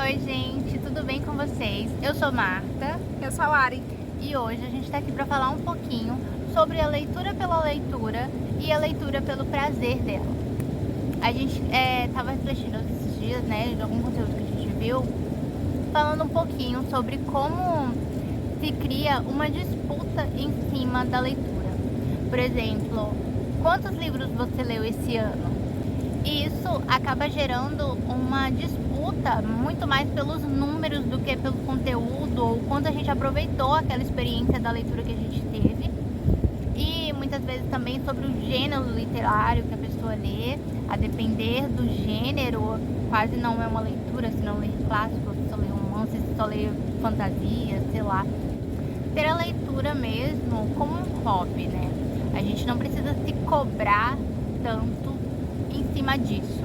Oi, gente, tudo bem com vocês? Eu sou Marta. Eu sou a Lari. E hoje a gente está aqui para falar um pouquinho sobre a leitura pela leitura e a leitura pelo prazer dela. A gente estava refletindo esses dias, né, de algum conteúdo que a gente viu, falando um pouquinho sobre como se cria uma disputa em cima da leitura. Por exemplo, quantos livros você leu esse ano? E isso acaba gerando uma disputa muito mais pelos números do que pelo conteúdo ou quanto a gente aproveitou aquela experiência da leitura que a gente teve. E muitas vezes também sobre o gênero literário que a pessoa lê. A depender do gênero, quase não é uma leitura, se não ler clássico, se só ler romance, se só ler fantasia, sei lá. Ter a leitura mesmo como um hobby, né? A gente não precisa se cobrar tanto em cima disso.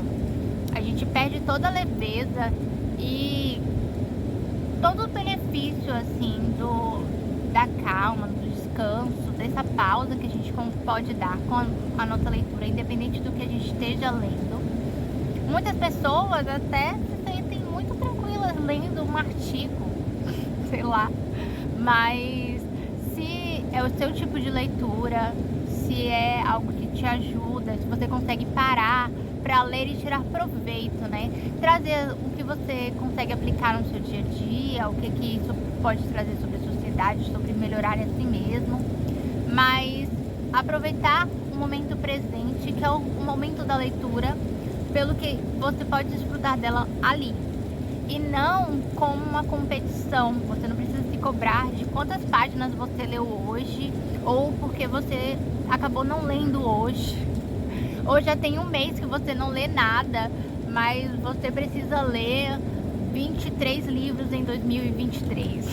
A gente perde toda a leveza e todo o benefício assim da calma, do descanso, dessa pausa que a gente pode dar com a nossa leitura, independente do que a gente esteja lendo. Muitas pessoas até se sentem muito tranquilas lendo um artigo, sei lá, mas se é o seu tipo de leitura, se é algo que te ajuda, se você consegue parar para ler e tirar proveito, né? Trazer o que você consegue aplicar no seu dia a dia, o que isso pode trazer sobre a sociedade, sobre melhorar a si mesmo. Mas aproveitar o momento presente, que é o momento da leitura, pelo que você pode desfrutar dela ali. E não como uma competição. Você não precisa se cobrar de quantas páginas você leu hoje, ou porque você acabou não lendo hoje. Ou já tem um mês que você não lê nada, mas você precisa ler 23 livros em 2023.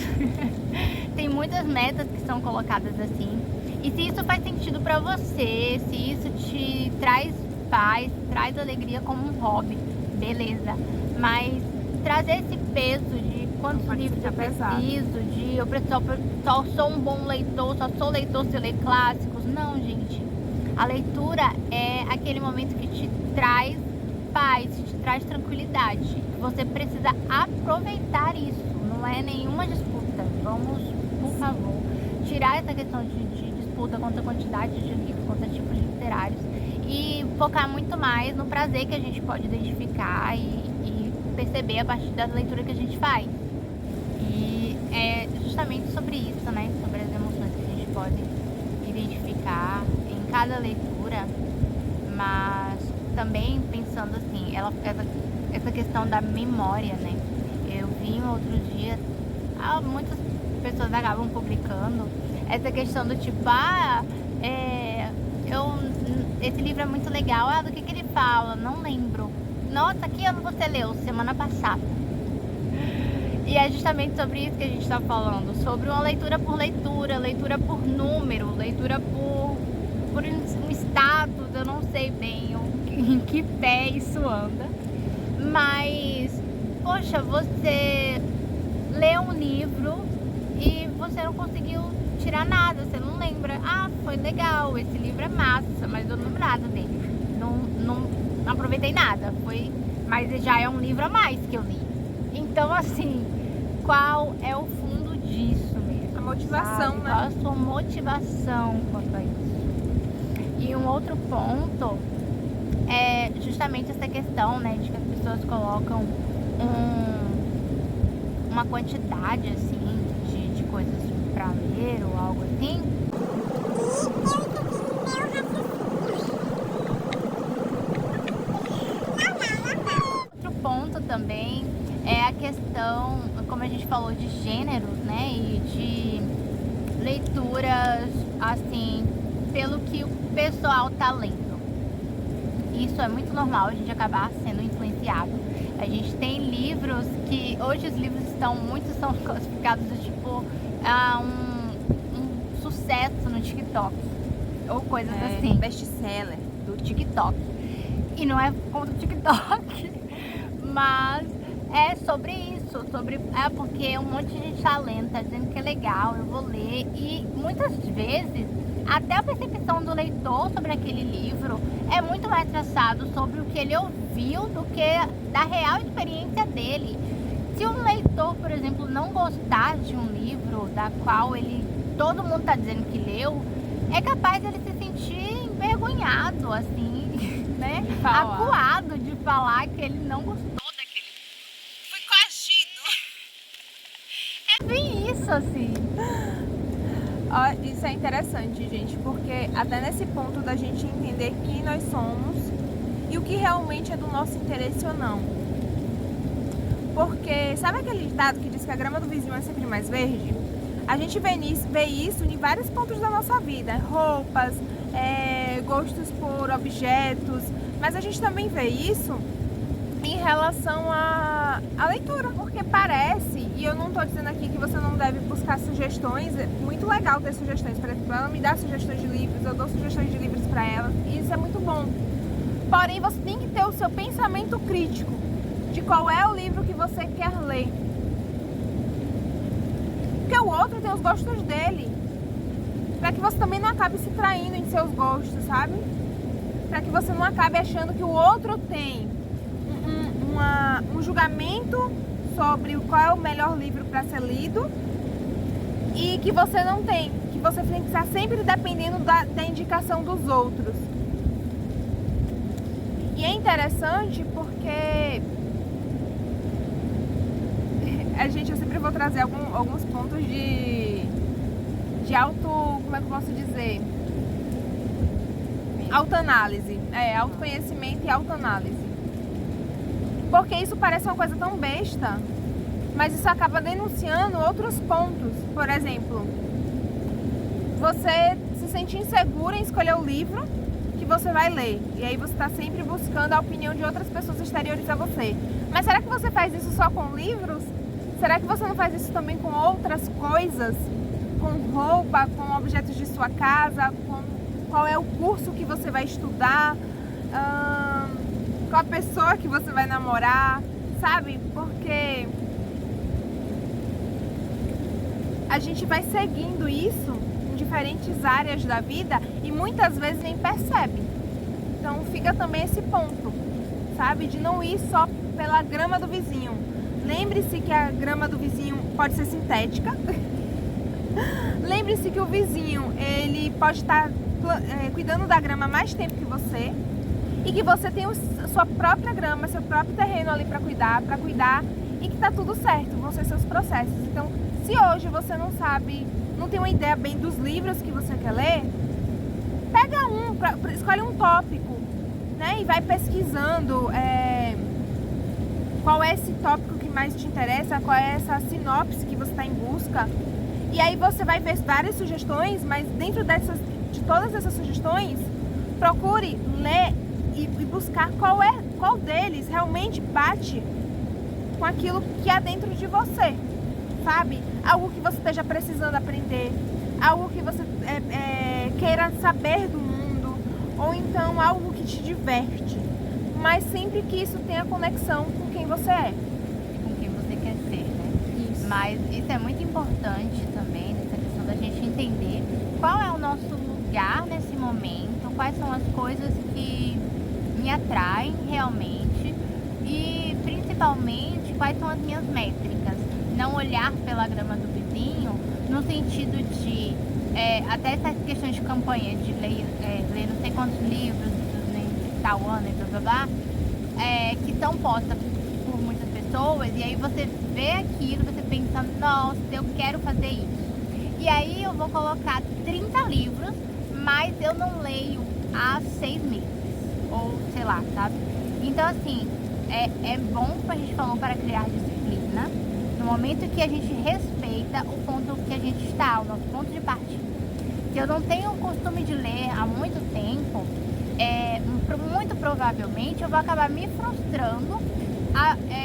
Tem muitas metas que são colocadas assim. E se isso faz sentido pra você, se isso te traz paz, traz alegria como um hobby, beleza. Mas trazer esse peso de quantos livros eu preciso, de eu só sou um bom leitor, só sou leitor se eu ler clássicos. Não, gente. A leitura é aquele momento que te traz paz, te traz tranquilidade. Você precisa aproveitar isso. Não é nenhuma disputa. Vamos, por favor, tirar essa questão de disputa contra a quantidade de livros, contra tipos literários e focar muito mais no prazer que a gente pode identificar e perceber a partir da leitura que a gente faz. E é justamente sobre isso, né? Sobre as emoções que a gente pode identificar em cada leitura, mas também pensando assim, essa questão da memória, né? Eu vi em outros dias, muitas pessoas acabam publicando essa questão do tipo, esse livro é muito legal, do que ele fala? Não lembro. Nossa, que ano você leu? Semana passada. E é justamente sobre isso que a gente está falando, sobre uma leitura leitura por número, leitura por um status, eu não sei bem em que pé isso anda. Mas, poxa, você lê um livro e você não conseguiu tirar nada, você não lembra. Foi legal, esse livro é massa, mas eu não lembro nada dele. Não aproveitei nada, mas já é um livro a mais que eu li. Então, assim, qual é o fundo disso mesmo? A motivação, sabe? né? Qual a sua motivação quanto a isso? E um outro ponto é justamente essa questão, né, de que as pessoas colocam uma quantidade, assim, de coisas pra ler ou algo assim. Outro ponto também é a questão, como a gente falou, de gêneros, né, e de leituras, assim, pelo que o pessoal tá lendo. Isso é muito normal, a gente acabar sendo influenciado. A gente tem livros que, hoje os livros são classificados do tipo, um sucesso no TikTok, ou coisas assim. Best-seller do TikTok. E não é contra o TikTok, mas é sobre isso, porque um monte de gente tá lendo, tá dizendo que é legal, eu vou ler, e muitas vezes até a percepção do leitor sobre aquele livro é muito mais traçado sobre o que ele ouviu do que da real experiência dele. Se um leitor, por exemplo, não gostar de um livro da qual todo mundo está dizendo que leu, é capaz de ele se sentir envergonhado, assim, né? Acuado de falar que ele não gostou daquele livro. Foi coagido. É bem isso, assim. Ó, isso é interessante, gente, porque até nesse ponto da gente entender quem nós somos e o que realmente é do nosso interesse ou não. Porque sabe aquele ditado que diz que a grama do vizinho é sempre mais verde? A gente vê isso em vários pontos da nossa vida, roupas, gostos por objetos, mas a gente também vê isso em relação à leitura, porque parece, e eu não estou dizendo aqui que você não deve buscar sugestões, é muito legal ter sugestões, por exemplo, ela me dá sugestões de livros, eu dou sugestões de livros para ela, e isso é muito bom. Porém, você tem que ter o seu pensamento crítico de qual é o livro que você quer ler. Porque o outro tem os gostos dele, para que você também não acabe se traindo em seus gostos, sabe? Para que você não acabe achando que o outro tem um julgamento sobre qual é o melhor livro para ser lido e que você não tem, que você tem que estar sempre dependendo da indicação dos outros. E é interessante porque eu sempre vou trazer alguns pontos de como é que eu posso dizer? Autoanálise, autoconhecimento e autoanálise. Porque isso parece uma coisa tão besta, mas isso acaba denunciando outros pontos. Por exemplo, você se sente insegura em escolher o livro que você vai ler. E aí você está sempre buscando a opinião de outras pessoas exteriores a você. Mas será que você faz isso só com livros? Será que você não faz isso também com outras coisas? Com roupa, com objetos de sua casa, com qual é o curso que você vai estudar? Com a pessoa que você vai namorar, sabe? Porque a gente vai seguindo isso em diferentes áreas da vida e muitas vezes nem percebe. Então fica também esse ponto, sabe? De não ir só pela grama do vizinho. Lembre-se que a grama do vizinho pode ser sintética. Lembre-se que o vizinho, ele pode estar cuidando da grama mais tempo que você. E que você tem sua própria grama, seu próprio terreno ali para cuidar e que tá tudo certo, vão ser seus processos. Então, se hoje você não sabe, não tem uma ideia bem dos livros que você quer ler, pega escolhe um tópico, né? E vai pesquisando qual é esse tópico que mais te interessa, qual é essa sinopse que você está em busca. E aí você vai ver várias sugestões, mas dentro de todas essas sugestões, procure ler e buscar qual deles realmente bate com aquilo que há dentro de você, sabe? Algo que você esteja precisando aprender, algo que você queira saber do mundo, ou então algo que te diverte, mas sempre que isso tenha conexão com quem você é. Com quem você quer ser, né? Isso. Mas isso é muito importante também, nessa questão da gente entender qual é o nosso lugar nesse momento, quais são as coisas que me atraem realmente e principalmente quais são as minhas métricas. Não olhar pela grama do vizinho no sentido de até essas questões de campanha de ler não sei quantos livros em tal ano e blá blá blá, que são postas por muitas pessoas, e aí você vê aquilo, você pensa, nossa, eu quero fazer isso. E aí eu vou colocar 30 livros, mas eu não leio há 6 meses. Ou sei lá, sabe? Então assim, é bom, como a gente falou, para criar disciplina no momento que a gente respeita o ponto que a gente está, o nosso ponto de partida. Se eu não tenho o costume de ler há muito tempo, muito provavelmente eu vou acabar me frustrando,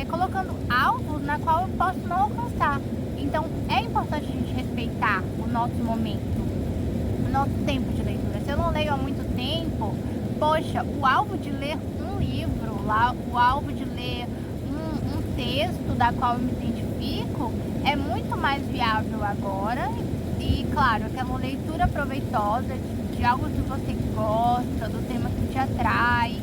colocando alvos na qual eu posso não alcançar. Então é importante a gente respeitar o nosso momento, o nosso tempo de leitura. Se eu não leio há muito tempo, poxa, o alvo de ler um livro, o alvo de ler um texto da qual eu me identifico é muito mais viável agora. E claro, aquela leitura proveitosa de algo que você gosta, do tema que te atrai,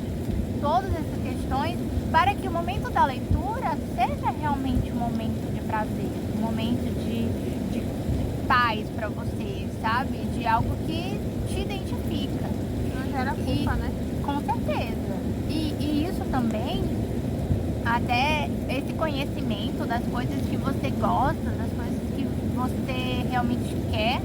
todas essas questões, para que o momento da leitura seja realmente um momento de prazer, um momento de paz pra você, sabe? De algo que te identifica. Não gera culpa, né? Com certeza. E isso também, até esse conhecimento das coisas que você gosta, das coisas que você realmente quer,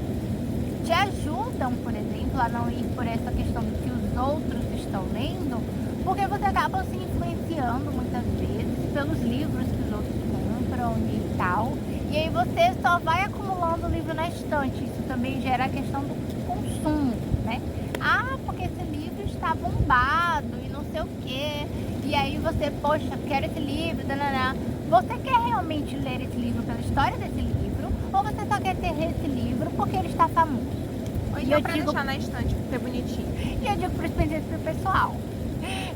te ajudam, por exemplo, a não ir por essa questão do que os outros estão lendo, porque você acaba se influenciando muitas vezes pelos livros que os outros compram e tal. E aí você só vai acumulando o livro na estante. Isso também gera a questão do consumo, né? Ah, porque esse livro está bombado e não sei o quê. E aí você, poxa, quero esse livro, dananã. Você quer realmente ler esse livro pela história desse livro? Ou você só quer ter esse livro porque ele está famoso? Ou então pra deixar na estante, porque é bonitinho. E eu digo para o pessoal,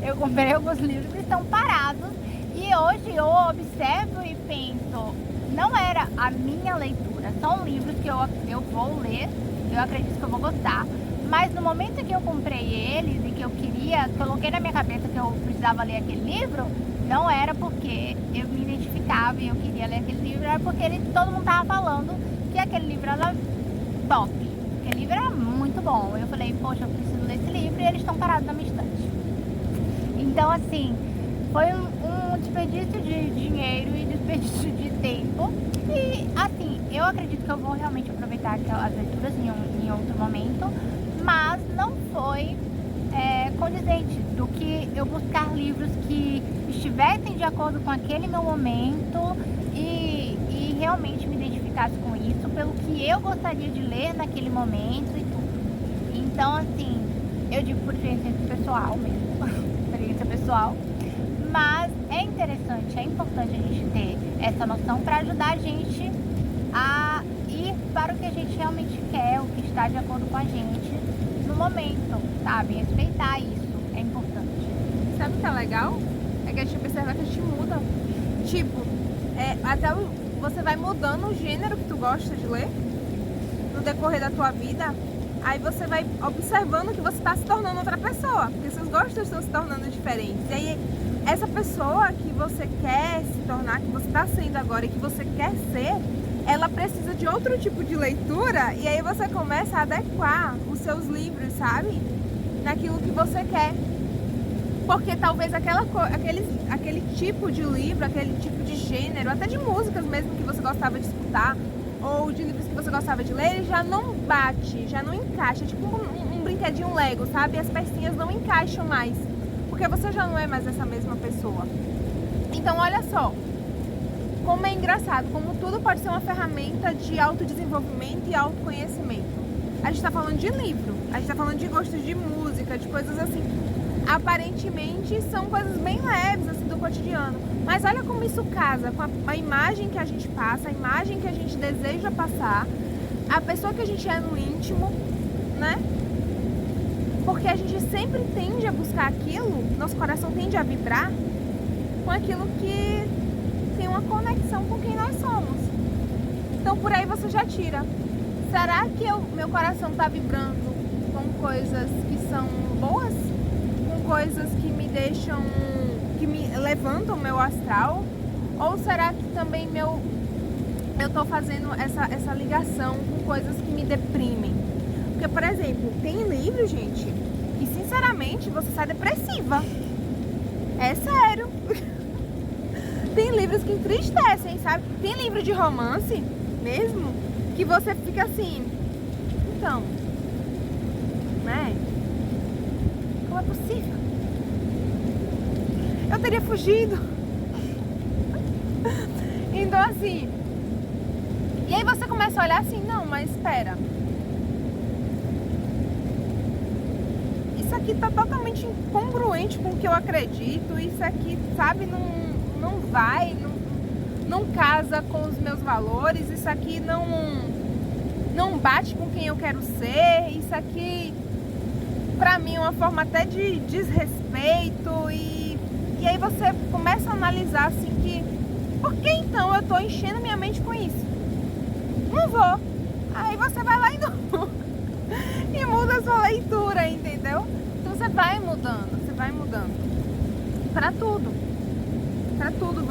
eu comprei alguns livros que estão parados e hoje eu observo e penso, não era a minha leitura, são livros que eu vou ler, eu acredito que eu vou gostar, mas no momento que eu comprei eles e que eu coloquei na minha cabeça que eu precisava ler aquele livro, não era porque eu me identificava e eu queria ler aquele livro, era porque todo mundo tava falando que aquele livro era top, aquele livro era muito bom. Eu falei, poxa, eu preciso ler esse livro e eles estão parados na minha estante. Então, assim, foi um desperdício de dinheiro e desperdício de tempo. E, assim, eu acredito que eu vou realmente aproveitar as leituras em outro momento, mas não foi condizente do que eu buscar livros que estivessem de acordo com aquele meu momento e realmente me identificasse com isso, pelo que eu gostaria de ler naquele momento e tudo. Então, assim, eu digo por experiência pessoal mesmo, experiência pessoal, mas é interessante, é importante a gente ter essa noção para ajudar a gente a ir para o que a gente realmente quer, o que está de acordo com a gente no momento, sabe? Respeitar isso é importante. Sabe o que é legal? É que a gente observa que a gente muda. Tipo, você vai mudando o gênero que tu gosta de ler no decorrer da tua vida. Aí você vai observando que você está se tornando outra pessoa, porque seus gostos estão se tornando diferentes. E aí, essa pessoa que você quer se tornar, que você está sendo agora e que você quer ser, ela precisa de outro tipo de leitura. E aí você começa a adequar os seus livros, sabe? Naquilo que você quer. Porque talvez aquele tipo de livro, aquele tipo de gênero, até de músicas mesmo que você gostava de escutar, ou de livros que você gostava de ler, ele já não bate, já não encaixa. É tipo um brinquedinho Lego, sabe? As pecinhas não encaixam mais, porque você já não é mais essa mesma pessoa. Então, olha só, como é engraçado, como tudo pode ser uma ferramenta de autodesenvolvimento e autoconhecimento. A gente tá falando de livro, a gente tá falando de gostos de música, de coisas assim. Aparentemente são coisas bem leves, assim, do cotidiano. Mas olha como isso casa com a imagem que a gente passa, a imagem que a gente deseja passar, a pessoa que a gente é no íntimo, né? Porque a gente sempre tende a buscar aquilo, nosso coração tende a vibrar com aquilo que tem uma conexão com quem nós somos. Então por aí você já tira. Será que meu coração está vibrando com coisas que são boas? Com coisas que me deixam, que me levantam o meu astral? Ou será que também eu estou fazendo essa ligação com coisas que me deprimem? Porque, por exemplo, tem livro, gente, que sinceramente você sai depressiva. É sério. Tem livros que entristecem, sabe? Tem livro de romance mesmo que você fica assim, então, né? Como é possível? Eu teria fugido. Então assim, e aí você começa a olhar assim, não, mas espera, isso aqui tá totalmente incongruente com o que eu acredito, isso aqui, sabe, não vai, não casa com os meus valores, isso aqui não bate com quem eu quero ser, isso aqui pra mim é uma forma até de desrespeito e aí você começa a analisar assim que, por que então eu tô enchendo minha mente com isso? Não vou. Aí você vai lá e muda a sua leitura, entendeu? Então você vai mudando pra tudo. para tudo.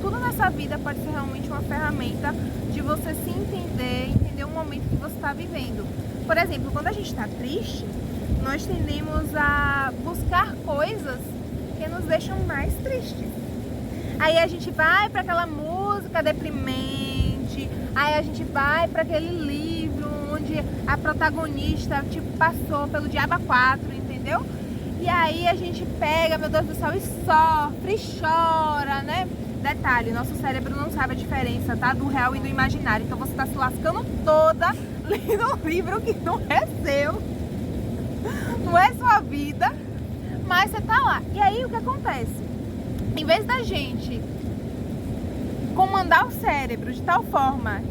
Tudo nessa vida pode ser realmente uma ferramenta de você se entender o momento que você está vivendo. Por exemplo, quando a gente está triste, nós tendemos a buscar coisas que nos deixam mais tristes. Aí a gente vai para aquela música deprimente, aí a gente vai para aquele livro onde a protagonista tipo passou pelo Diabo 4, entendeu? E aí a gente pega, meu Deus do céu, e sofre, e chora, né? Detalhe, nosso cérebro não sabe a diferença, tá? Do real e do imaginário. Então você tá se lascando toda lendo um livro que não é seu, não é sua vida, mas você tá lá. E aí o que acontece? Em vez da gente comandar o cérebro de tal forma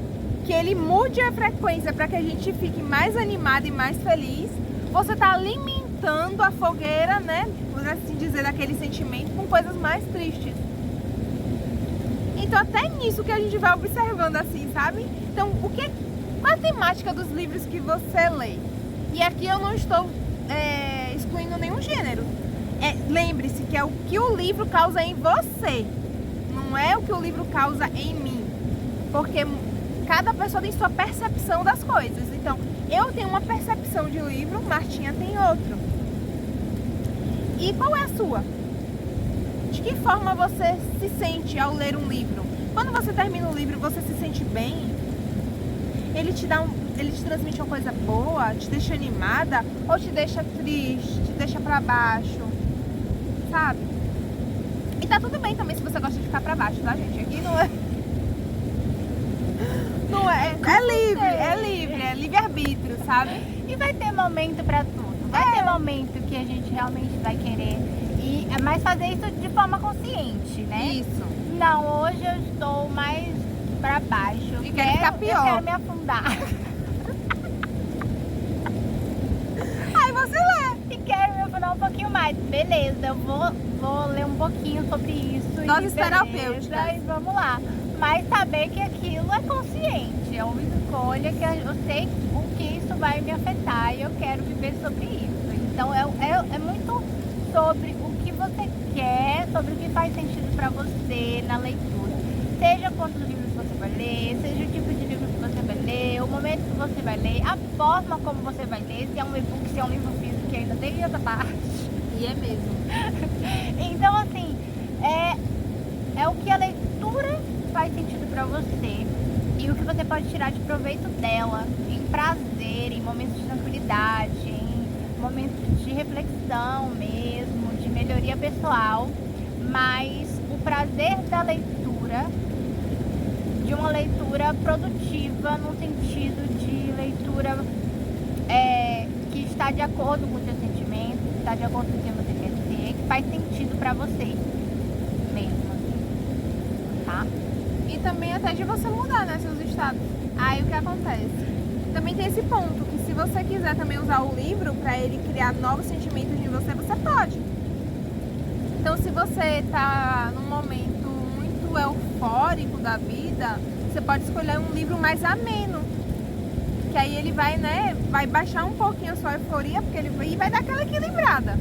que ele mude a frequência para que a gente fique mais animado e mais feliz, você tá alimentando a fogueira, né? Por assim dizer, daquele sentimento com coisas mais tristes. Então até nisso que a gente vai observando assim, sabe? Então, qual a temática dos livros que você lê? E aqui eu não estou excluindo nenhum gênero. Lembre-se que é o que o livro causa em você, não é o que o livro causa em mim. Porque cada pessoa tem sua percepção das coisas. Então, eu tenho uma percepção de livro, Martinha tem outro. E qual é a sua? De que forma você se sente ao ler um livro? Quando você termina o livro, você se sente bem? Ele te transmite uma coisa boa? Te deixa animada? Ou te deixa triste? Te deixa pra baixo? Sabe? E tá tudo bem também se você gosta de ficar pra baixo, tá, gente? Aqui não é... Não é... É livre-arbítrio, sabe? E vai ter momento pra tudo. Vai ter momento que a gente realmente vai querer... Mas fazer isso de forma consciente, né? Isso. Não, hoje eu estou mais pra baixo. E quero ficar pior. Eu quero me afundar. Aí você lê. E quero me afundar um pouquinho mais. Beleza, eu vou ler um pouquinho sobre isso. Doses terapêuticas. E vamos lá. Mas saber que aquilo é consciente. É uma escolha que eu sei o que isso vai me afetar e eu quero viver sobre isso. Então é muito sobre o que você quer, sobre o que faz sentido para você na leitura. Seja quantos livros você vai ler, seja o tipo de livro que você vai ler, o momento que você vai ler, a forma como você vai ler, se é um e-book, se é um livro físico, que ainda tem essa parte. E é mesmo. Então, assim, é o que a leitura faz sentido para você e o que você pode tirar de proveito dela, em prazer, em momentos de tranquilidade, em momentos de reflexão mesmo, de melhoria pessoal, mas o prazer da leitura, de uma leitura produtiva, no sentido de leitura que está de acordo com o seu sentimento, que está de acordo com o que você quer ser, que faz sentido para você mesmo, assim, tá? E também até de você mudar, né, seus estados. Aí o que acontece? Também tem esse ponto, que se você quiser também usar o livro para ele criar novos sentimentos em você, você pode. Então, se você tá num momento muito eufórico da vida, você pode escolher um livro mais ameno. Que aí ele vai, né, vai baixar um pouquinho a sua euforia, porque ele vai dar aquela equilibrada.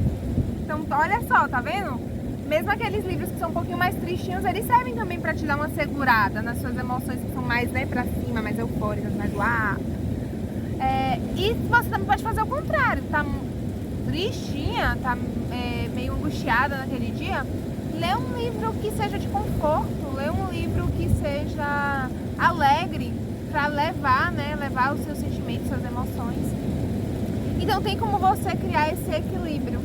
Então, olha só, tá vendo? Mesmo aqueles livros que são um pouquinho mais tristinhos, eles servem também para te dar uma segurada nas suas emoções que são mais, né, pra cima, mais eufóricas, mais uau. E você também pode fazer o contrário, tá tristinha, tá meio angustiada naquele dia, lê um livro que seja de conforto, lê um livro que seja alegre, para levar os seus sentimentos, suas emoções. Então tem como você criar esse equilíbrio.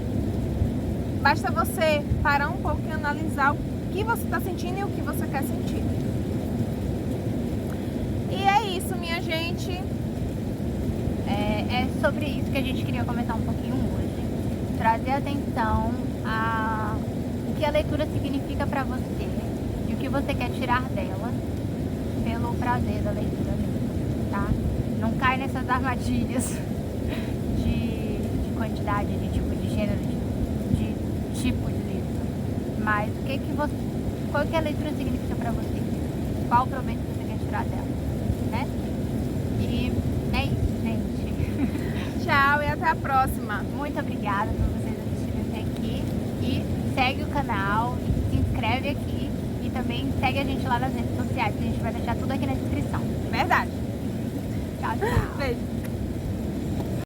Basta você parar um pouco e analisar o que você está sentindo e o que você quer sentir. E é isso, minha gente. É sobre isso que a gente queria comentar um pouquinho hoje. Trazer atenção a o que a leitura significa para você e o que você quer tirar dela pelo prazer da leitura mesmo, tá? Não cai nessas armadilhas de quantidade, de tipo de gênero, de tipo de livro. Mas qual que a leitura significa para você? Qual o proveito que você quer tirar dela, né? E é isso, gente. Tchau e até a próxima. Muito obrigada por vocês assistirem até aqui. E segue o canal e se inscreve. inscreve aqui e também segue a gente lá nas redes sociais, que a gente vai deixar tudo aqui na descrição. Verdade. Tchau, tchau. Beijo.